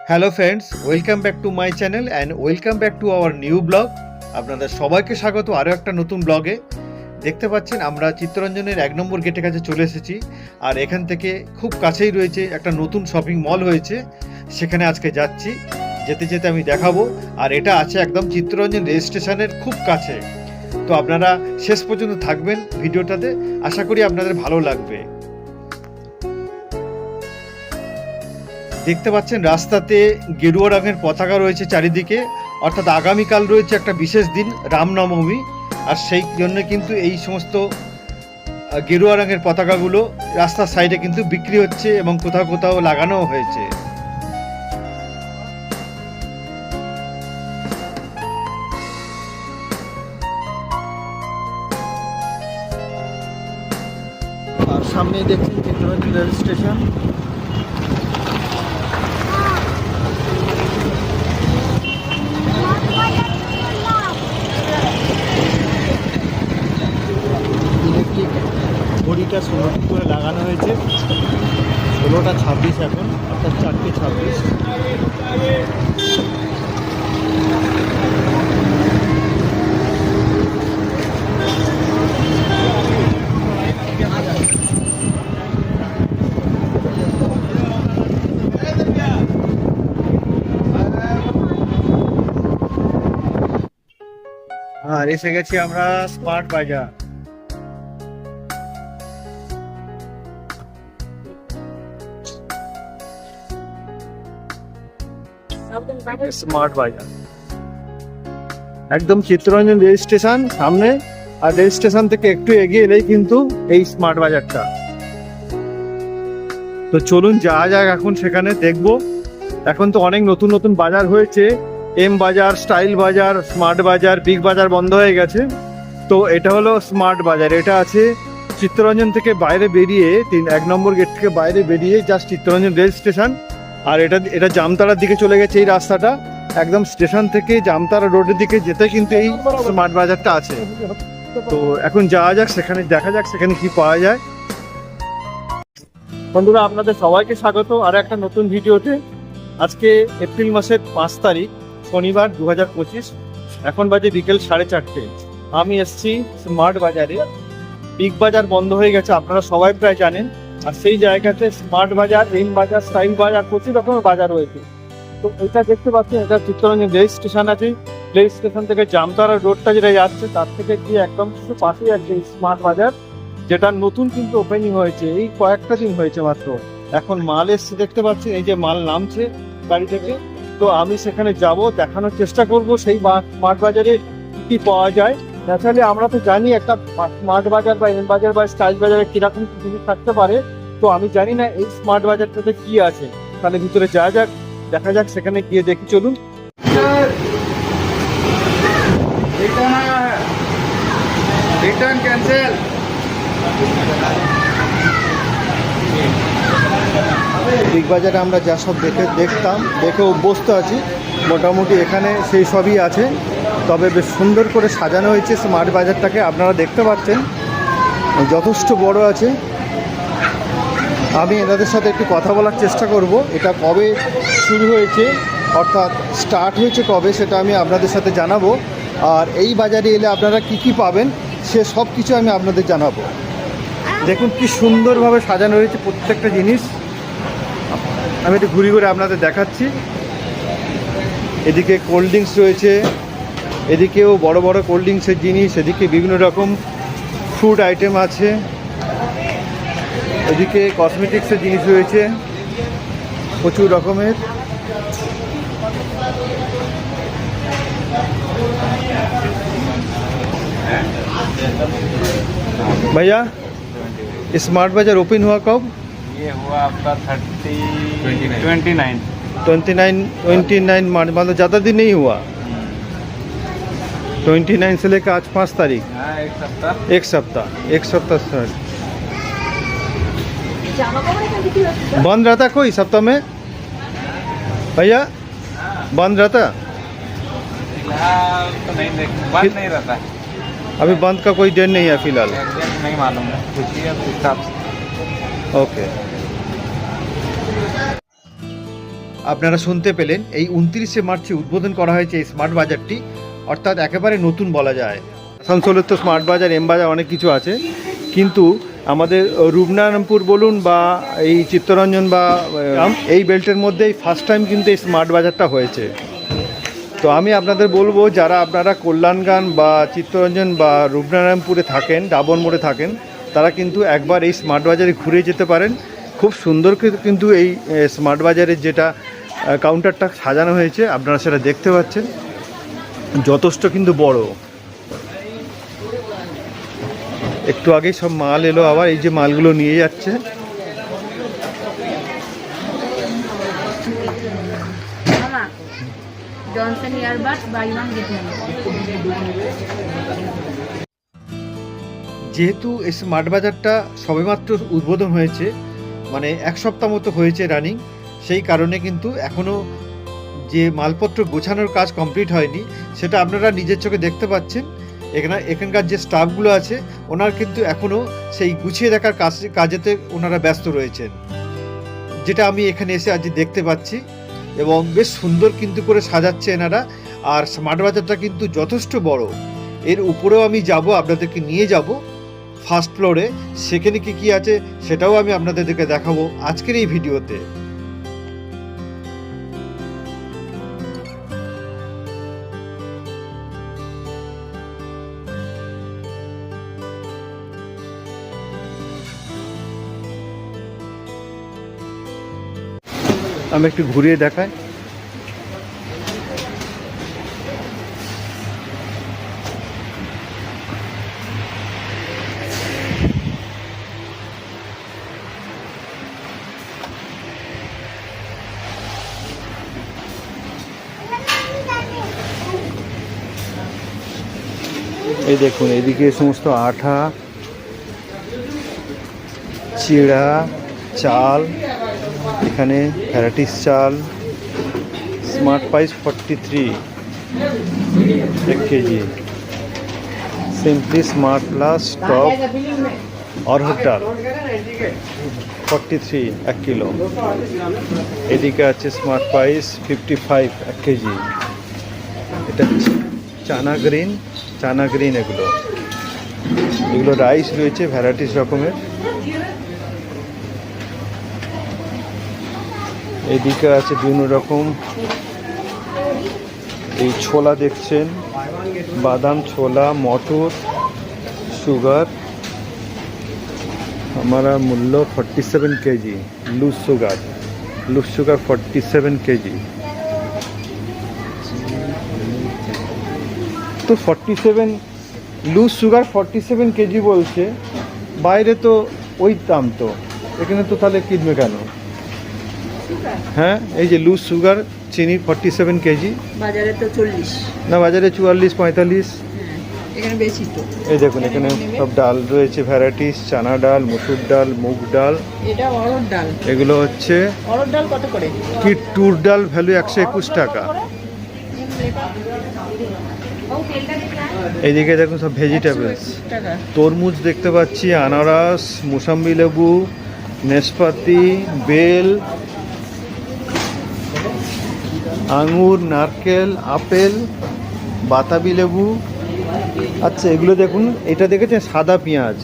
Hello friends, welcome back to my channel and welcome back to our new blog. আপনাদের সবাইকে স্বাগত আরও একটা নতুন ব্লগে। দেখতে পাচ্ছেন আমরা চিত্তরঞ্জনের 1 নম্বর গেটের কাছে চলে এসেছি। আর এখান থেকে খুব কাছেই রয়েছে একটা নতুন শপিং মল হয়েছে, সেখানে আজকে যাচ্ছি। যেতে যেতে আমি দেখাবো। আর এটা আছে একদম চিত্তরঞ্জন রেল স্টেশনের খুব কাছে। তো আপনারা শেষ পর্যন্ত থাকবেন ভিডিওটাতে, আশা করি আপনাদের ভালো লাগবে। দেখতে পাচ্ছেন রাস্তাতে গেরুয়া রঙের পতাকা রয়েছে চারিদিকে, অর্থাৎ আগামীকাল রয়েছে একটা বিশেষ দিন, রামনবমী। আর সেই জন্য কিন্তু এই সমস্ত গেরুয়া রঙের পতাকাগুলো রাস্তার সাইডে কিন্তু বিক্রি হচ্ছে এবং কোথাও কোথাও লাগানোও হয়েছে। আর সামনেই দেখছেন চিত্তরঞ্জন রেল স্টেশন। ইলেকট্রিক ঘড়িটা 16টি করে লাগানো হয়েছে, 16টা 26 এখন, অর্থাৎ 4টে 26। আর এসে গেছি আমরা স্মার্ট বাজার। স্মার্ট বাজার একদম চিত্তরঞ্জন রেল স্টেশন সামনে, আর রেল স্টেশন থেকে একটু এগিয়ে এলেই কিন্তু এই স্মার্ট বাজারটা। তো চলুন যাওয়া যাক এখন সেখানে, দেখবো। এখন তো অনেক নতুন নতুন বাজার হয়েছে, এম বাজার, স্টাইল বাজার, স্মার্ট বাজার, বিগ বাজার বন্ধ হয়ে গেছে। তো এটা হলো স্মার্ট বাজার। এটা আছে চিত্তরঞ্জন থেকে বাইরে বেরিয়ে, 1 নম্বর গেট থেকে বাইরে বেরিয়ে জাস্ট চিত্তরঞ্জন রেল স্টেশন। আর এটা জামতারার দিকে চলে গেছে এই রাস্তাটা, একদম স্টেশন থেকে জামতারা রোডের দিকে যেতে কিন্তু এই স্মার্ট বাজারটা আছে। তো এখন যাওয়া যাক সেখানে, দেখা যাক সেখানে কি পাওয়া যায়। বন্ধুরা, আপনাদের সবাইকে স্বাগত আর একটা নতুন ভিডিওতে। আজকে এপ্রিল মাসের 5 তারিখ, শনিবার 2025। এখন বাজে বিকেল 4:30। আমি এসছি স্মার্ট বাজারে। বিগ বাজার বন্ধ হয়ে গেছে, আপনারা সবাই প্রায় জানেন। আর সেই জায়গাতে স্মার্ট বাজার, এম বাজার, স্টাইল বাজার, প্রচুর রকমের বাজার রয়েছে। তো এটা দেখতে পাচ্ছেন, এটা চিত্তরঞ্জন রেল স্টেশন আছে। রেল স্টেশন থেকে জামতারা রোডটা যেটা যাচ্ছে তার থেকে গিয়ে একদম কিছু পাশেই আছে স্মার্ট বাজার, যেটা নতুন কিন্তু ওপেনিং হয়েছে, এই কয়েকটা দিন হয়েছে মাত্র। এখন মাল এসছে দেখতে পাচ্ছেন, এই যে মাল নামছে গাড়ি থেকে। তো আমি সেখানে যাব, দেখানোর চেষ্টা করব সেই স্মার্ট বাজারে কি পাওয়া যায়। ন্যাচারালি আমরা তো জানি একটা স্মার্ট বাজার বা এম বাজার বা স্টাইল বাজারে কিরকম কি জিনিস থাকতে পারে। তো আমি জানি না এই স্মার্ট বাজারটাতে কি আছে। তাহলে ভিতরে যাওয়া যাক, দেখা যাক, সেখানে গিয়ে দেখি। চলুন। Return cancel. বিগ বাজারে আমরা যা সব দেখে অভ্যস্ত আছি, মোটামুটি এখানে সেই সবই আছে। তবে বেশ সুন্দর করে সাজানো হয়েছে স্মার্ট বাজারটাকে, আপনারা দেখতে পাচ্ছেন যথেষ্ট বড় আছে। আমি এনাদের সাথে একটু কথা বলার চেষ্টা করব, এটা কবে শুরু হয়েছে, অর্থাৎ স্টার্ট হয়েছে কবে, সেটা আমি আপনাদের সাথে জানাবো। আর এই বাজারে এলে আপনারা কি কি পাবেন সে সব কিছু আমি আপনাদের জানাবো। দেখুন কি সুন্দরভাবে সাজানো হয়েছে প্রত্যেকটা জিনিস। আমি একটু ঘুরে ঘুরে আপনাদের দেখাচ্ছি। এদিকে কোল্ড ড্রিঙ্কস রয়েছে, এদিকেও বড় বড় কোল্ড ড্রিঙ্কসের জিনিস, এদিকে বিভিন্ন রকম ফুড আইটেম আছে, এদিকে কসমেটিক্সের জিনিস রয়েছে প্রচুর রকমের। भैया स्मार्ट बाजार ओपन हुआ कब? ये हुआ आपका 29 29 मतलब ज़्यादा दिन नहीं हुआ। 29 से लेकर आज 5 तारीख, एक सप्ताह सर। बंद रहता कोई सप्ताह में भैया? बंद रहता? फिलहाल तो नहीं बंद नहीं रहता। अभी बंद का कोई डेट नहीं है फिलहाल? नहीं मालूम है, पूछिए उस हिसाब से। ओके। আপনারা শুনতে পেলেন, এই 29শে মার্চে উদ্বোধন করা হয়েছে এই স্মার্ট বাজারটি, অর্থাৎ একেবারে নতুন বলা যায়। আসানসোলের তো স্মার্ট বাজার, এম বাজার অনেক কিছু আছে, কিন্তু আমাদের রূপনারায়ণপুর বলুন বা এই চিত্তরঞ্জন বা এই বেল্টের মধ্যেই ফার্স্ট টাইম কিন্তু এই স্মার্ট বাজারটা হয়েছে। তো আমি আপনাদের বলবো, যারা আপনারা কল্যাণগান বা চিত্তরঞ্জন বা রূপনারায়ণপুরে থাকেন, ডাবর মোড়ে থাকেন, তারা কিন্তু একবার এই স্মার্ট বাজারে ঘুরে যেতে পারেন। খুব সুন্দর কিন্তু এই স্মার্ট বাজারের যেটা কাউন্টারটা সাজানো হয়েছে, আপনারা সেটা দেখতে পাচ্ছেন, যথেষ্ট কিন্তু বড়। একটু আগেই সব মাল এলো, আবার এই যে মালগুলো নিয়ে যাচ্ছে। Johnson earbuds buy one get one. যেহেতু এই স্মার্ট বাজারটা সবেমাত্র উদ্বোধন হয়েছে, মানে এক সপ্তাহ মতো হয়েছে রানিং, সেই কারণে কিন্তু এখনও যে মালপত্র গোছানোর কাজ কমপ্লিট হয়নি, সেটা আপনারা নিজের চোখে দেখতে পাচ্ছেন। এখানকার যে স্টাফগুলো আছে, ওনারা কিন্তু এখনও সেই গুছিয়ে রাখার কাজেতে ওনারা ব্যস্ত রয়েছেন, যেটা আমি এখানে এসে আজ দেখতে পাচ্ছি। এবং বেশ সুন্দর কিন্তু করে সাজাচ্ছে এনারা। আর স্মার্ট বাজারটা কিন্তু যথেষ্ট বড়। এর উপরেও আমি যাব, আপনাদেরকে নিয়ে যাব ফার্স্ট ফ্লোরে, সেখানে কি আছে সেটাও আমি আপনাদেরকে দেখাবো আজকের এই ভিডিওতে। আমি একটু ঘুরিয়ে দেখাই। এই দেখুন, এদিকে সমস্ত আঠা, চিড়া, চাল, এখানে ভ্যারাইটিস চাল, smart price 43 1 KG, simply smart plus top arhar ডাল 43 1 কিলো। এদিকে আছে স্মার্ট প্রাইস 55 1 কেজি। এটা চানা গ্রিন এগুলো রাইস রয়েছে ভ্যারাইটিস রকমের। এদিকে আছে বিভিন্ন রকম এই ছোলা দেখছেন, বাদাম ছোলা, মটর, সুগার। हमारा मूल्य 47 केजी लूज शुगर 47 केजी। তো 47 লুজ সুগার 47 কেজি বলছে, বাইরে তো ওই দাম, তো এখানে তো তাহলে কিনবে কেন? হ্যাঁ, এই যে লুজ সুগার চিনি 47 কেজি, বাজারে তো 40, না বাজারে 44-45। এখানে বেশি তো। এই দেখুন, এখানে সব ডাল রয়েছে ভ্যারাইটিস, চানা ডাল, মসুর ডাল, মুগ ডাল। এটা অরহর ডাল। এগুলো হচ্ছে অরহর ডাল কত করে? কি টুর ডাল ভ্যালু 121 টাকা। এইদিকে দেখুন সব ভেজিটেবলস, তরমুজ দেখতে পাচ্ছি, আনারস, মুসাম্বি লেবু, নেসপাতি, বেল, আঙুর, নারকেল, আপেল, বাতাবি লেবু। আচ্ছা, এগুলো দেখুন, এটা দেখেছেন সাদা পেঁয়াজ।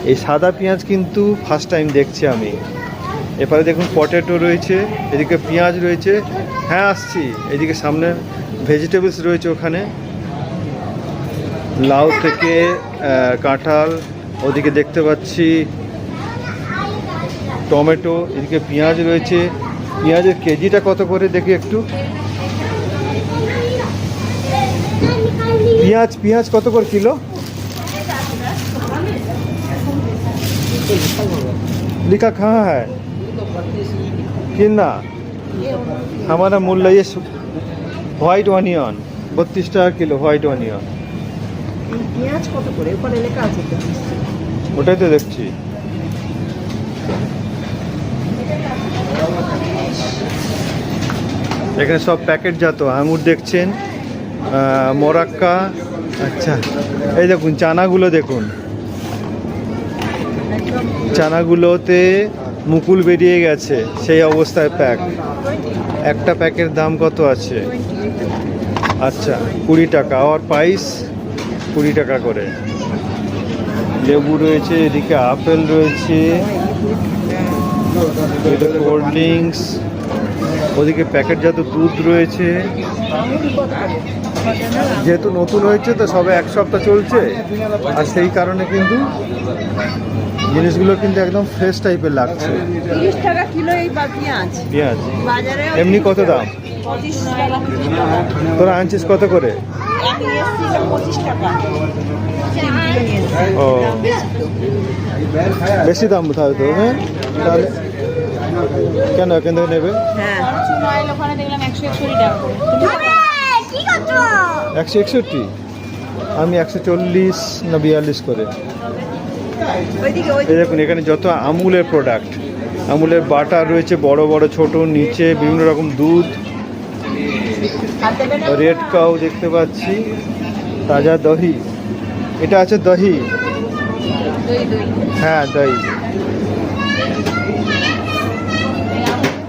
এই সাদা পেঁয়াজ কিন্তু ফার্স্ট টাইম দেখছি আমি। এরপরে দেখুন পটেটো রয়েছে, এদিকে পেঁয়াজ রয়েছে। হ্যাঁ আসছি, এদিকে সামনে ভেজিটেবলস রয়েছে, ওখানে লাউ থেকে কাঁঠাল, ওদিকে দেখতে পাচ্ছি টমেটো, এদিকে পেঁয়াজ রয়েছে। পেঁয়াজের কেজিটা কত করে দেখি একটু। পেঁয়াজ কত করে কিলো? लिखा कहाँ है कितना? हमारा मूल्य ये হোয়াইট অনিয়ন 32 টাকা কিলো। হোয়াইট অনিয়ন পেঁয়াজ কত করে? ওখানে লেখা আছে তো। ওটাই তো দেখছি। এখানে সব প্যাকেটজাত আঙুর দেখছেন, মোরাক্কা। আচ্ছা, এই দেখুন চানাগুলো, দেখুন চানাগুলোতে মুকুল বেরিয়ে গেছে সেই অবস্থায় প্যাক। একটা প্যাকের দাম কত আছে? আচ্ছা 20 টাকা, আর প্রাইস 20 টাকা করে। লেবু রয়েছে, এদিকে আপেল রয়েছে, এটা কোল্ড ড্রিঙ্কস, ওদিকে প্যাকেটজাত দুধ রয়েছে। যেহেতু নতুন হয়েছে তো সবে এক সপ্তাহ চলছে, আর সেই কারণে কিন্তু জিনিসগুলো কিন্তু একদম ফ্রেশ টাইপের লাগছে। 30 টাকা কিলো এই পেঁয়াজ। পেঁয়াজ বাজারে এমনি কত দাম? 25 টাকা, 30 টাকা। তোরা আনছিস কত করে? এক এসছিল 25 টাকা। 3 কিলো নিয়েছি। ও বেশি দাম তাহলে তো, হ্যাঁ তাহলে কেন এখান থেকে নেবে? হ্যাঁ। ওখানে দেখলাম 161 টাকা করে। 161, আমি 140 না 42 করে। ওইদিকে এই দেখুন এখানে যত আমুলের প্রোডাক্ট, আমুলের বাটার রয়েছে, বড় বড় ছোট, নিচে বিভিন্ন রকম দুধ, রেড কাউ দেখতে পাচ্ছি, তাজা দহি, এটা আছে দহি, দই দই। হ্যাঁ দহি।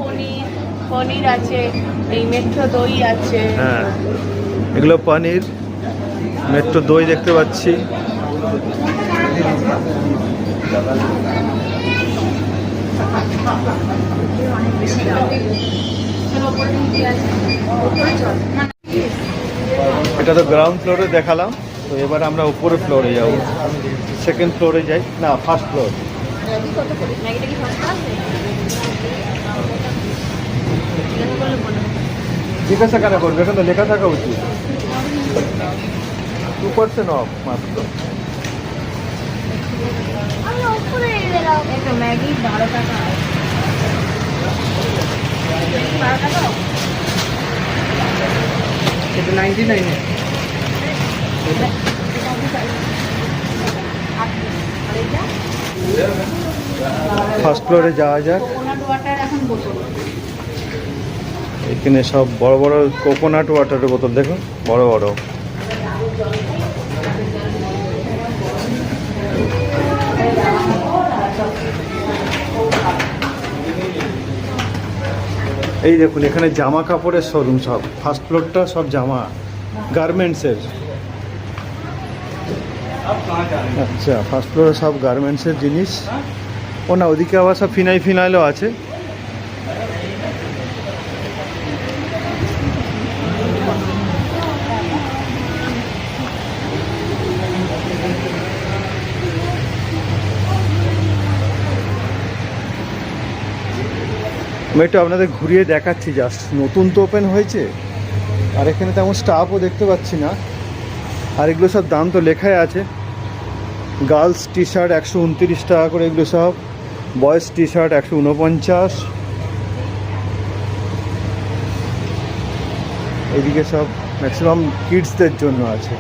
পনির, পনির আছে, এই মেট্রো দই আছে। হ্যাঁ এগুলো পনির, মেট্রো দই দেখতে পাচ্ছি। এটা তো গ্রাউন্ড ফ্লোরে দেখালাম, তো এবার আমরা উপরে ফ্লোরে যাব। সেকেন্ড ফ্লোরে যাই, না ফার্স্ট ফ্লোর। ম্যাগিটা কি সস্তা আছে? জিজ্ঞাসা কেন করবে, এখানে তো লেখা থাকা উচিত 2% অফ মাত্র। এই তো ম্যাগি 12 টাকা। 12 টাকা? এটা 99 है। আর এটা? ফার্স্ট ফ্লোরে যাওয়া যাক। কোকোনাট ওয়াটার এখন বোতল। এখানে সব বড় বড় কোকোনাট ওয়াটারের বোতল দেখুন, বড় বড়। এই দেখুন এখানে জামা কাপড়ের শোরুম, সব ফার্স্ট ফ্লোরটা সব জামা গার্মেন্টসের। আচ্ছা ফার্স্ট ফ্লোরে সব গার্মেন্টসের জিনিস। ও না, ওদিকে আবার সব ফিনাইলও আছে। আমি একটু আপনাদের ঘুরিয়ে দেখাচ্ছি জাস্ট, নতুন তো ওপেন হয়েছে, আর এখানে তেমন স্টাফও দেখতে পাচ্ছি না। আর এগুলো সব দাম তো লেখাই আছে। গার্লস টি শার্ট 129 টাকা করে, এগুলো সব। Boys T shirt 149। এইদিকে সব ম্যাক্সিমাম কিডসদের জন্য আছে।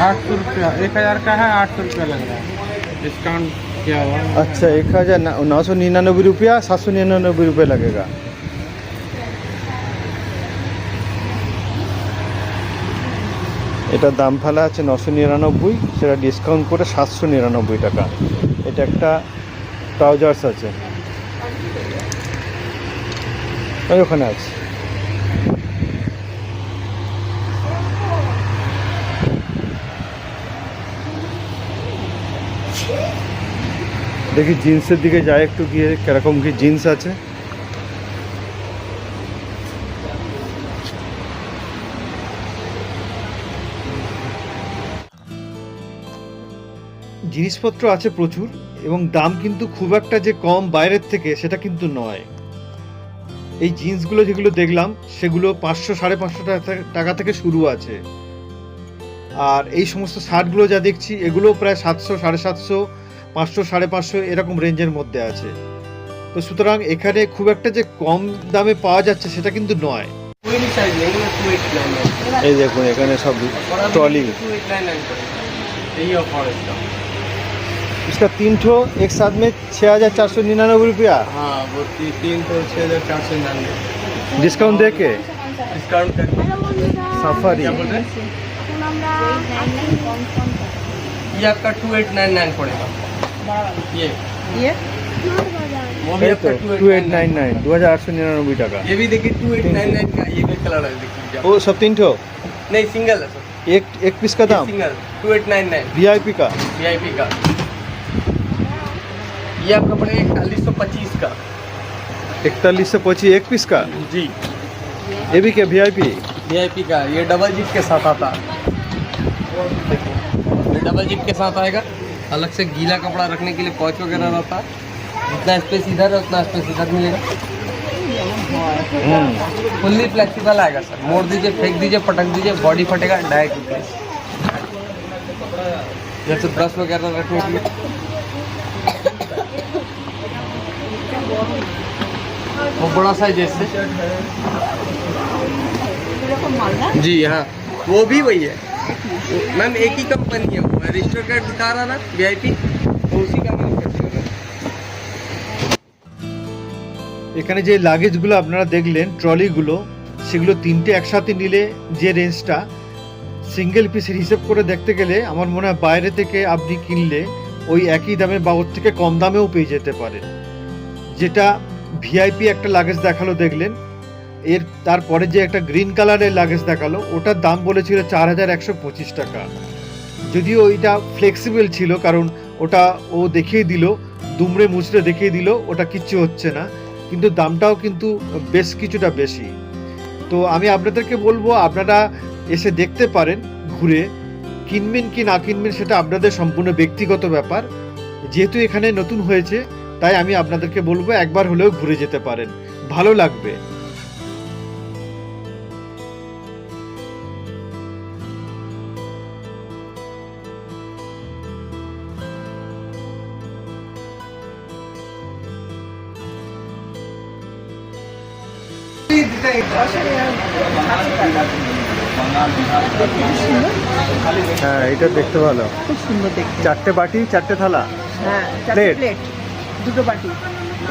₹800, 1000 का है, ₹800 लग रहा है, डिस्काउंट किया हुआ है। अच्छा 1999 रुपया, 799 रुपये लगेगा। এটার দাম ফেলা আছে 999, সেটা ডিসকাউন্ট করে 799 টাকা। এটা একটা ট্রাউজার্স আছে, ওই ওখানে আছে। দেখি জিন্সের দিকে যাই একটু, গিয়ে কিরকম কি জিন্স আছে। জিনিসপত্র আছে প্রচুর, এবং দাম কিন্তু খুব একটা যে কম বাইরের থেকে সেটা কিন্তু নয়। এই জিন্সগুলো যেগুলো দেখলাম সেগুলো 500-550 টাকা থেকে শুরু আছে। আর এই সমস্ত শার্টগুলো যা দেখছি এগুলো প্রায় 700, 750, 500, 550 এরকম রেঞ্জের মধ্যে আছে। তো সুতরাং এখানে খুব একটা যে কম দামে পাওয়া যাচ্ছে সেটা কিন্তু নয়। कोई नहीं साइज नहीं है, 289 এই দেখুন এখানে সব ট্রলি, 289 यही ऑफर है इसका। इसका 3 ठो एक साथ में 6499 रुपया हाँ वो 3 तो 6499। डिस्काउंट दे के। डिस्काउंट कर হ্যালো বন্ধুরা সাফারি क्या बोल रहे हैं? এখন আমরা ये आपका 2899 पड़ेगा ये ইয়ে স্মার্ট বাজার वो भी आपका 2899 2899 টাকা। ये भी देखिए 2899 का ये भी कलर है देखिए ও সব তিনটো नहीं सिंगल है सर एक पीस का दाम सिंगल 2899 वीआईपी का वीआईपी का ये आपका पड़ेगा 4125 का 4125 एक पीस का। जी ये भी क्या वीआईपी? वीआईपी का ये डबल जिप के साथ आता है देखो ये डबल जिप के साथ आएगा अलग से गीला कपड़ा रखने के लिए पॉच वगैरह रहता है जितना स्पेस इधर है उतना स्पेस इधर मिलेगा फुल्ली फ्लेक्सिबल आएगा सर मोड़ दीजिए फेंक दीजिए पटक दीजिए बॉडी फटेगा डायरेक्ट रिप्लेस जैसे ब्रश वगैरह रखने के लिए वो बड़ा साइज जैसे এরকম মাল না जी हाँ वो भी वही है मैम एक ही कंपनी है वो रजिस्टर कार्ड दिखा रहा ना वीआईपी वो उसी का मैन्युफैक्चरर है এখানে যে লাগেজগুলো আপনারা দেখলেন ট্রলিগুলো, সেগুলো তিনটে একসাথে নিলে যে রেঞ্জটা, সিঙ্গেল পিসের হিসেব করে দেখতে গেলে আমার মনে হয় বাইরে থেকে আপনি কিনলে ওই একই দামে বা ওর থেকে কম দামেও পেয়ে যেতে পারেন। যেটা ভিআইপি একটা লাগেজ দেখালো দেখলেন, এর তারপরে যে একটা গ্রিন কালারের লাগেজ দেখালো ওটার দাম বলেছিল 4125 টাকা। যদিও ওইটা ফ্লেক্সিবল ছিল, কারণ ওটা ও দেখিয়ে দিল, দুমড়ে মুচড়ে দেখিয়ে দিল ওটা কিচ্ছু হচ্ছে না, কিন্তু দামটাও কিন্তু বেশ কিছুটা বেশি। তো আমি আপনাদেরকে বলবো আপনারা এসে দেখতে পারেন, ঘুরে কিনবেন কি না কিনবেন সেটা আপনাদের সম্পূর্ণ ব্যক্তিগত ব্যাপার। যেহেতু এখানে নতুন হয়েছে তাই আমি আপনাদেরকে বলবো একবার হলেও ঘুরে যেতে পারেন, ভালো লাগবে। হ্যাঁ এটা দেখতে ভালো, খুব সুন্দর দেখতে। চারটে বাটি চারটে থালা। হ্যাঁ চারটে Plate? প্লেট, দুটো বাটি।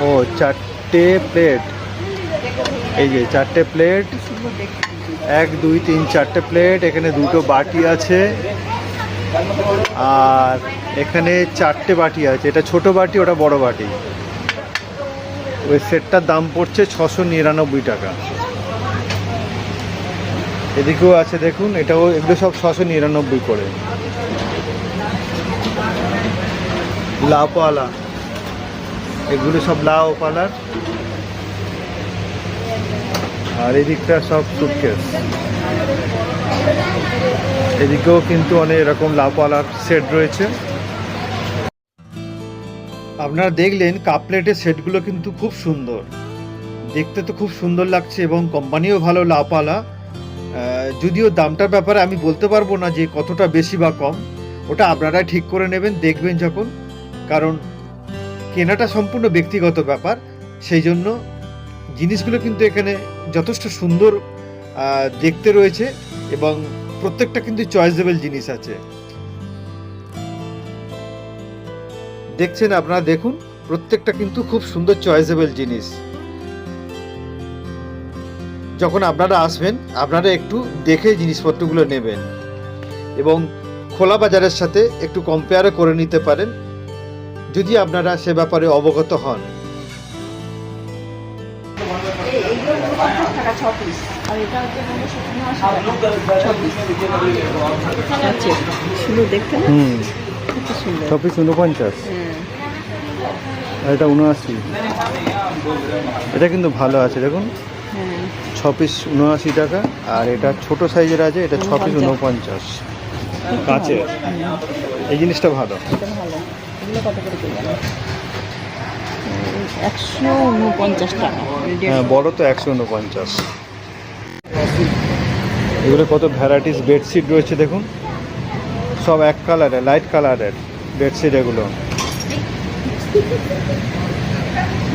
ও চারটে প্লেট, এই যে চারটে প্লেট, খুব সুন্দর দেখতে। 1 2 3 চারটে প্লেট, এখানে দুটো বাটি আছে, আর এখানে চারটে বাটি আছে, এটা ছোট বাটি ওটা বড় বাটি। ওই সেটটার দাম পড়ছে 699 টাকা। এদিকেও আছে দেখুন, এটাও, এগুলো সব 699 করে। লাউপালা, এগুলো সব লাউ পালার, আর এদিকটা সব সুটকেস। এদিকেও কিন্তু অনেক এরকম লাউপালার সেট রয়েছে। আপনারা দেখলেন কাপ প্লেটের সেটগুলো কিন্তু খুব সুন্দর দেখতে, তো খুব সুন্দর লাগছে এবং কোম্পানিও ভালো লাউপালা। যদিও দামটার ব্যাপারে আমি বলতে পারবো না যে কতটা বেশি বা কম, ওটা আপনারাই ঠিক করে নেবেন দেখবেন যখন, কারণ কেনাটা সম্পূর্ণ ব্যক্তিগত ব্যাপার। সেই জন্য জিনিসগুলো কিন্তু এখানে যথেষ্ট সুন্দর দেখতে রয়েছে এবং প্রত্যেকটা কিন্তু চয়েসেবল জিনিস আছে। দেখছেন আপনারা, দেখুন প্রত্যেকটা কিন্তু খুব সুন্দর চয়েসেবল জিনিস। যখন আপনারা আসবেন আপনারা একটু দেখে জিনিসপত্রগুলো নেবেন এবং খোলা বাজারের সাথে একটু কম্পেয়ারও করে নিতে পারেন যদি আপনারা সে ব্যাপারে অবগত হন। এইগুলো 50 টাকা 6 পিস, আর এটা হচ্ছে 6 পিস। সুন্দর দেখতে না, খুব সুন্দর। 6 পিস 49, আর এটা 79। এটা কিন্তু ভালো আছে দেখুন, হ্যাঁ 6 পিস 79 টাকা, আর এটা ছোট সাইজের আছে, এটা 6 পিস 49 কাঁচের। এই জিনিসটা ভালো। এটা ভালো। এগুলো কত করে কিনবেন? 149 টাকা। হ্যাঁ বড় তো 149। এগুলো কত ভ্যারাইটিস বেডশিট রয়েছে দেখুন, সব এক কালারের, লাইট কালারের বেডশিট। এগুলো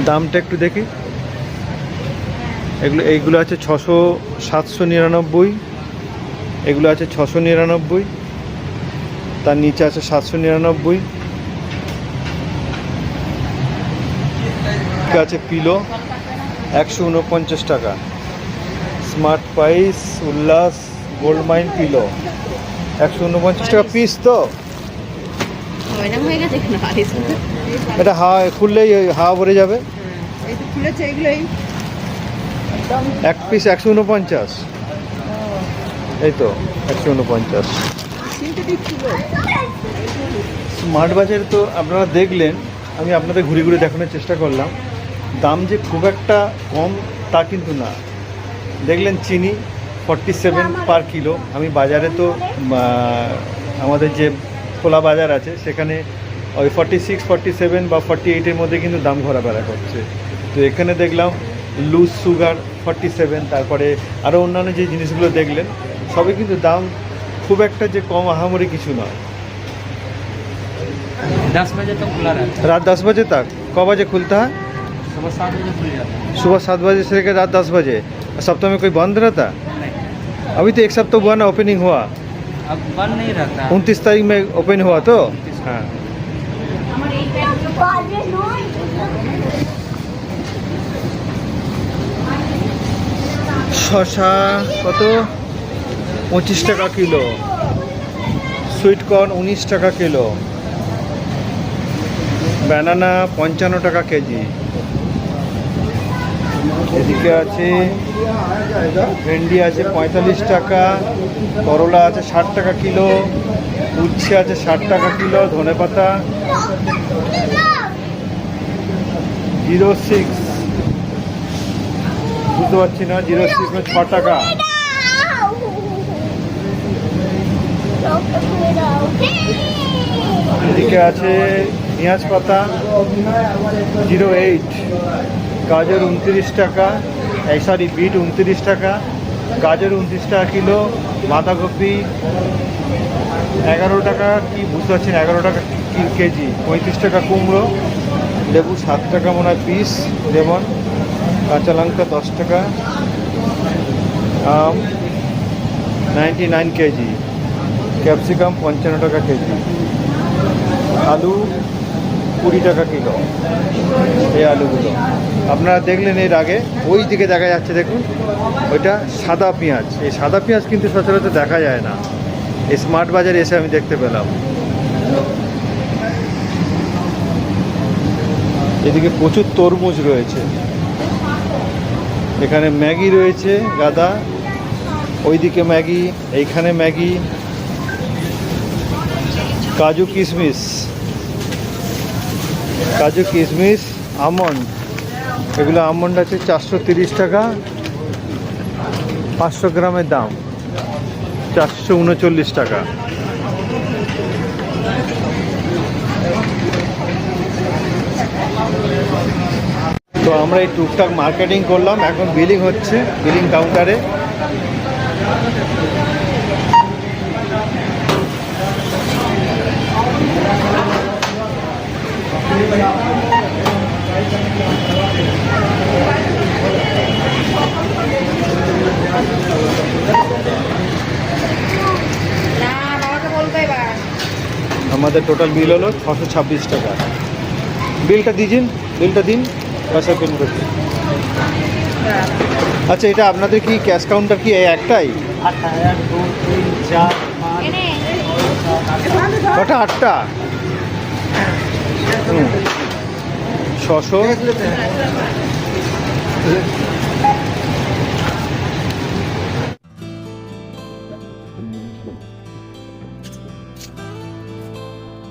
দামটা একটু দেখি। এইগুলো আছে 799, এগুলো আছে 699, তার নিচে আছে 799, আছে পিলো 149 টাকা, স্মার্ট পাইস উল্লাস গোল্ড মাইন পিলো 149 টাকা পিস। তো এরকম হয়ে গেছে কেন? এটা হাওয়া খুললেই ওই হাওয়া ভরে যাবে। এই তো খুলেছে এগুলোই। এক পিস 149, এই তো 149। সিনথেটিক ছিল। স্মার্ট বাজারে তো আপনারা দেখলেন, আমি আপনাদের ঘুরে ঘুরে দেখানোর চেষ্টা করলাম। দাম যে খুব একটা কম তা কিন্তু না। দেখলেন চিনি 47 পার কিলো। আমি বাজারে তো আমাদের যে খোলা বাজার আছে সেখানে ওই 46, 47 বা 48-এর মধ্যে কিন্তু দাম ঘোরাফেরা করছে। তো এখানে দেখলাম লুজ সুগার 47, তারপরে আরও অন্যান্য যে জিনিসগুলো দেখলেন সবই কিন্তু দাম খুব একটা যে কম আহামরি কিছু নয়। 10 बजे तक खुला रहता रात 10 बजे तक? कब बजे खुलता है? है, सुबह 7 बजे खुल जाता है। सुबह 7 बजे से लेकर रात 10 बजे। सप्ताह में कोई बंद रहता? नहीं, अभी तो एक सप्ताह हुआ ना, ओपनिंग हुआ अब बंद नहीं रहता है। 29 तारीख में ओपन हुआ तो हाँ। শশা কত? 25 টাকা কিলো। সুইট কর্ন 19 টাকা কিলো। ব্যানানা 55 টাকা কেজি। এদিকে আছে ভেন্ডি আছে 45 টাকা, করলা আছে 60 টাকা কিলো, উচ্ছে আছে 60 টাকা কিলো, ধনেপাতা 06, বুঝতে পারছি না, 06 में 6 টাকা। এদিকে আছে পেঁয়াজ পাতা 08, গাজর 29 টাকা, এই সরি বিট 29 টাকা, গাজর 29 টাকা কিলো, বাঁধাকপি 11 টাকা, কি বুঝতে পারছি না, 11 টাকা কেজি, 35 টাকা কুমড়ো, লেবু 7 টাকা মনে হয় পিস, লেমন, কাঁচা লঙ্কা 10 টাকা, আম 99 কেজি, ক্যাপসিকাম 55 টাকা কেজি, আলু 20 টাকা কিলো। এই আলুগুলো আপনারা দেখলেন এর আগে, ওই দিকে দেখা যাচ্ছে দেখুন, ওইটা সাদা পেঁয়াজ। এই সাদা পেঁয়াজ কিন্তু সচরাচর দেখা যায় না, এই স্মার্ট বাজারে এসে আমি দেখতে পেলাম। এদিকে প্রচুর তরমুজ রয়েছে, এখানে ম্যাগি রয়েছে গাদা, ওইদিকে ম্যাগি, এইখানে ম্যাগি, কাজু কিশমিশ, কাজু কিশমিশ, আমন্ড, এগুলো আমন্ড আছে 430 টাকা, 500 গ্রামের দাম 439 টাকা। তো আমরা এই টুকটাক মার্কেটিং করলাম, এখন বিলিং হচ্ছে, বিলিং কাউন্টারে। আমাদের টোটাল বিল হলো 626 টাকা। বিলটা দিন, বিলটা দিন, পয়সা পেন করতে। আচ্ছা, এটা আপনাদের কি ক্যাশ কাউন্টার কি এই একটাই? 1 2 3 4 5 কটা? 8টা। 600।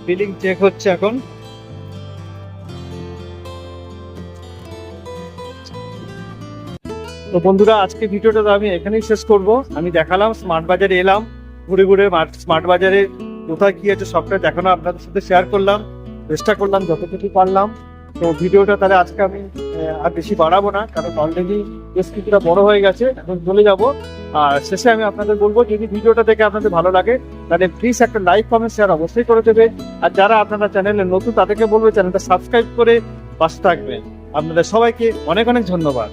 বিলিং চেক হচ্ছে এখন। তো বন্ধুরা, আজকে ভিডিওটা তো আমি এখানেই শেষ করব। আমি দেখালাম, স্মার্ট বাজারে এলাম, ঘুরে ঘুরে স্মার্ট বাজারে কোথায় কি আছে সবটা দেখানো আপনাদের সাথে শেয়ার করলাম, চেষ্টা করলাম যতটুকু পারলাম। তো ভিডিওটা তাহলে আজকে আমি আর বেশি বাড়াবো না, কারণ অলরেডি বেশ কিছুটা বড় হয়ে গেছে, এখন চলে যাব। আর শেষে আমি আপনাদের বলবো, যদি ভিডিওটা দেখে আপনাদের ভালো লাগে তাহলে প্লিজ একটা লাইক, কমেন্ট, শেয়ার অবশ্যই করে দেবে। আর যারা আপনারা চ্যানেলে নতুন তাদেরকে বলবো চ্যানেলটা সাবস্ক্রাইব করে পাশে থাকবেন। আপনাদের সবাইকে অনেক অনেক ধন্যবাদ।